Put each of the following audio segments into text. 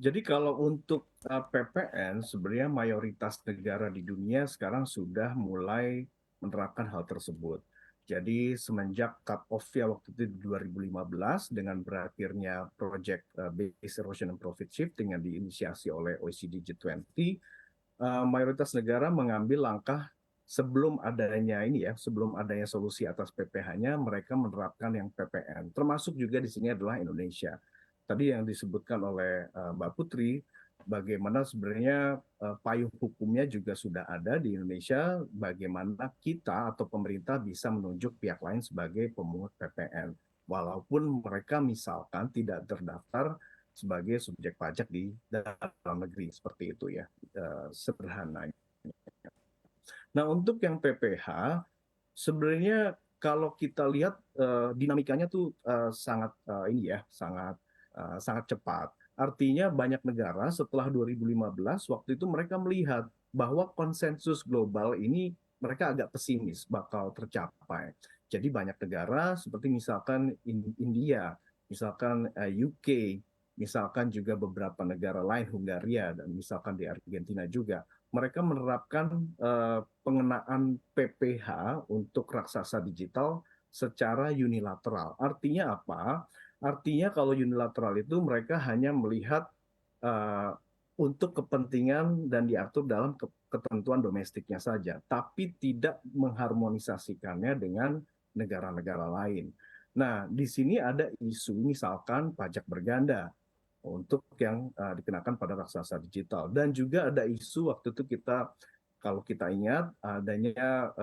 Jadi kalau untuk PPN sebenarnya mayoritas negara di dunia sekarang sudah mulai menerapkan hal tersebut. Jadi semenjak cut off-nya waktu itu di 2015 dengan berakhirnya Project Base Erosion and Profit Shifting yang diinisiasi oleh OECD G20, mayoritas negara mengambil langkah sebelum adanya ini ya, sebelum adanya solusi atas PPh-nya, mereka menerapkan yang PPN. Termasuk juga di sini adalah Indonesia. Tadi yang disebutkan oleh Mbak Putri, bagaimana sebenarnya payung hukumnya juga sudah ada di Indonesia, bagaimana kita atau pemerintah bisa menunjuk pihak lain sebagai pemungut PPN. Walaupun mereka misalkan tidak terdaftar sebagai subjek pajak di dalam negeri, seperti itu ya, sederhananya. Nah, untuk yang PPh, sebenarnya kalau kita lihat dinamikanya tuh sangat ini ya, sangat cepat. Artinya banyak negara setelah 2015 waktu itu mereka melihat bahwa konsensus global ini mereka agak pesimis bakal tercapai. Jadi banyak negara seperti misalkan India, misalkan UK, misalkan juga beberapa negara lain, Hungaria dan misalkan di Argentina juga, mereka menerapkan pengenaan PPh untuk raksasa digital secara unilateral. Artinya apa? Artinya kalau unilateral itu mereka hanya melihat uh, untuk kepentingan dan diatur dalam ketentuan domestiknya saja, tapi tidak mengharmonisasikannya dengan negara-negara lain. Nah, di sini ada isu misalkan pajak berganda untuk yang dikenakan pada raksasa digital. Dan juga ada isu waktu itu kita, kalau kita ingat, adanya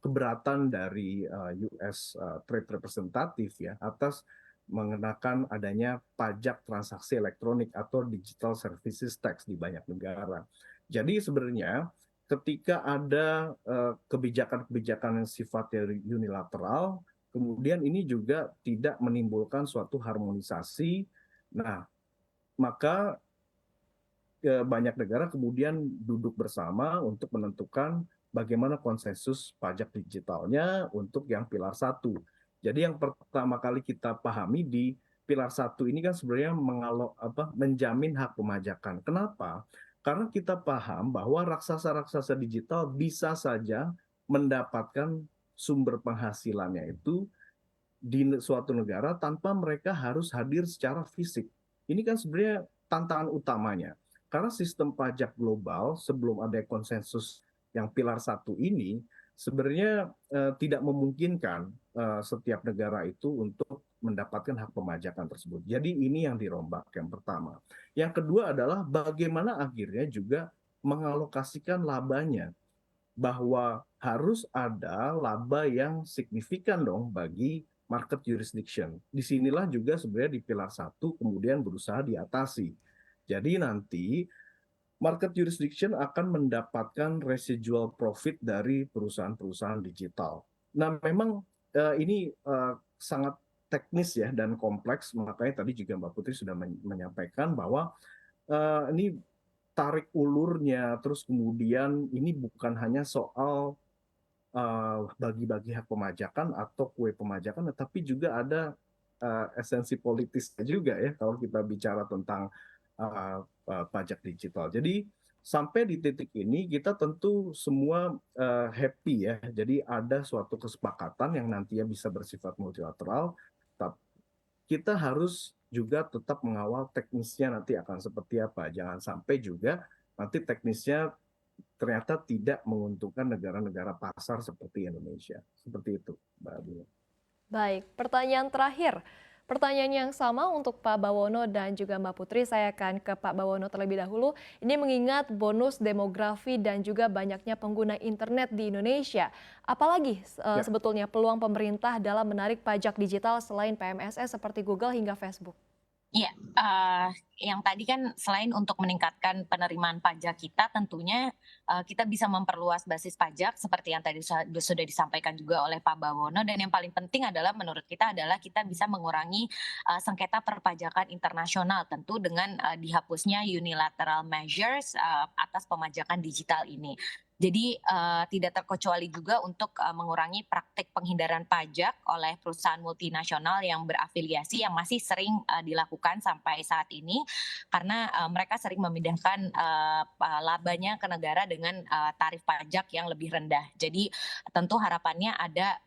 keberatan dari US Trade Representative ya atas mengenakan adanya pajak transaksi elektronik atau digital services tax di banyak negara. Jadi sebenarnya ketika ada kebijakan-kebijakan yang sifatnya unilateral, kemudian ini juga tidak menimbulkan suatu harmonisasi. Nah, maka banyak negara kemudian duduk bersama untuk menentukan bagaimana konsensus pajak digitalnya untuk yang pilar satu. Jadi yang pertama kali kita pahami di pilar satu ini kan sebenarnya menjamin hak pemajakan. Kenapa? Karena kita paham bahwa raksasa-raksasa digital bisa saja mendapatkan sumber penghasilannya itu di suatu negara tanpa mereka harus hadir secara fisik. Ini kan sebenarnya tantangan utamanya. Karena sistem pajak global sebelum ada konsensus yang pilar satu ini sebenarnya tidak memungkinkan setiap negara itu untuk mendapatkan hak pemajakan tersebut. Jadi ini yang dirombak yang pertama. Yang kedua adalah bagaimana akhirnya juga mengalokasikan labanya, bahwa harus ada laba yang signifikan dong bagi market jurisdiction. Disinilah juga sebenarnya di pilar satu kemudian berusaha diatasi. Jadi nanti market jurisdiction akan mendapatkan residual profit dari perusahaan-perusahaan digital. Nah, memang ini sangat teknis ya dan kompleks, makanya tadi juga Mbak Putri sudah menyampaikan bahwa ini tarik ulurnya, terus kemudian ini bukan hanya soal bagi-bagi hak pemajakan atau kue pemajakan, tetapi juga ada esensi politisnya juga ya kalau kita bicara tentang pajak digital. Jadi sampai di titik ini kita tentu semua happy ya. Jadi ada suatu kesepakatan yang nantinya bisa bersifat multilateral, tapi kita harus juga tetap mengawal teknisnya nanti akan seperti apa. Jangan sampai juga nanti teknisnya ternyata tidak menguntungkan negara-negara pasar seperti Indonesia. Seperti itu, Mbak Abdul. Baik, pertanyaan terakhir. Pertanyaan yang sama untuk Pak Bawono dan juga Mbak Putri. Saya akan ke Pak Bawono terlebih dahulu. Ini mengingat bonus demografi dan juga banyaknya pengguna internet di Indonesia. Apalagi Ya, sebetulnya peluang pemerintah dalam menarik pajak digital selain PMSS seperti Google hingga Facebook? Iya, yang tadi kan selain untuk meningkatkan penerimaan pajak kita tentunya, kita bisa memperluas basis pajak seperti yang tadi sudah disampaikan juga oleh Pak Bawono, dan yang paling penting adalah menurut kita adalah kita bisa mengurangi, sengketa perpajakan internasional tentu dengan, dihapusnya unilateral measures, atas pemajakan digital ini. Jadi tidak terkecuali juga untuk mengurangi praktik penghindaran pajak oleh perusahaan multinasional yang berafiliasi yang masih sering dilakukan sampai saat ini karena mereka sering memindahkan labanya ke negara dengan tarif pajak yang lebih rendah. Jadi tentu harapannya ada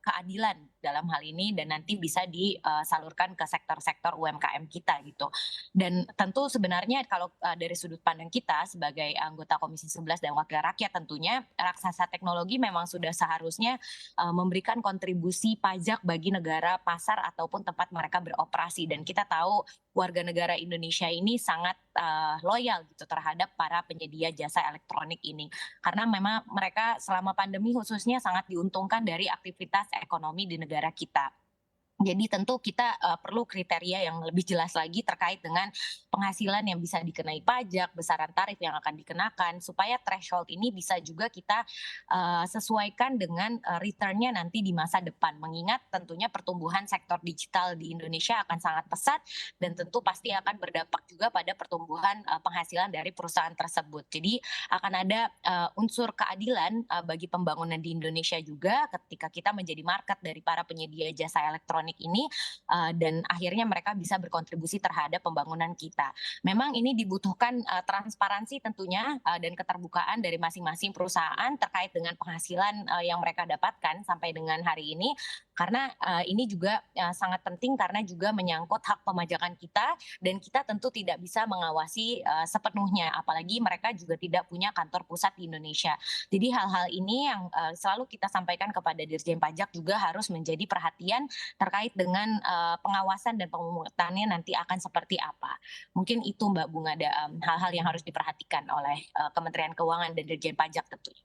keadilan dalam hal ini dan nanti bisa disalurkan ke sektor-sektor UMKM kita gitu. Dan tentu sebenarnya kalau dari sudut pandang kita sebagai anggota Komisi 11 dan Wakil Rakyat tentunya raksasa teknologi memang sudah seharusnya memberikan kontribusi pajak bagi negara, pasar ataupun tempat mereka beroperasi dan kita tahu warga negara Indonesia ini sangat loyal gitu terhadap para penyedia jasa elektronik ini karena memang mereka selama pandemi khususnya sangat diuntungkan dari aktivitas ekonomi di negara kita. Jadi tentu kita perlu kriteria yang lebih jelas lagi terkait dengan penghasilan yang bisa dikenai pajak, besaran tarif yang akan dikenakan, supaya threshold ini bisa juga kita sesuaikan dengan return-nya nanti di masa depan. Mengingat tentunya pertumbuhan sektor digital di Indonesia akan sangat pesat dan tentu pasti akan berdampak juga pada pertumbuhan penghasilan dari perusahaan tersebut. Jadi akan ada unsur keadilan bagi pembangunan di Indonesia juga ketika kita menjadi market dari para penyedia jasa elektronik ini dan akhirnya mereka bisa berkontribusi terhadap pembangunan kita. Memang ini dibutuhkan transparansi tentunya dan keterbukaan dari masing-masing perusahaan terkait dengan penghasilan yang mereka dapatkan sampai dengan hari ini karena ini juga sangat penting karena juga menyangkut hak pemajakan kita dan kita tentu tidak bisa mengawasi sepenuhnya apalagi mereka juga tidak punya kantor pusat di Indonesia. Jadi hal-hal ini yang selalu kita sampaikan kepada Dirjen Pajak juga harus menjadi perhatian terkait dengan pengawasan dan pemungutannya nanti akan seperti apa. Mungkin itu Mbak Bunga hal-hal yang harus diperhatikan oleh Kementerian Keuangan dan Dirjen Pajak tentunya.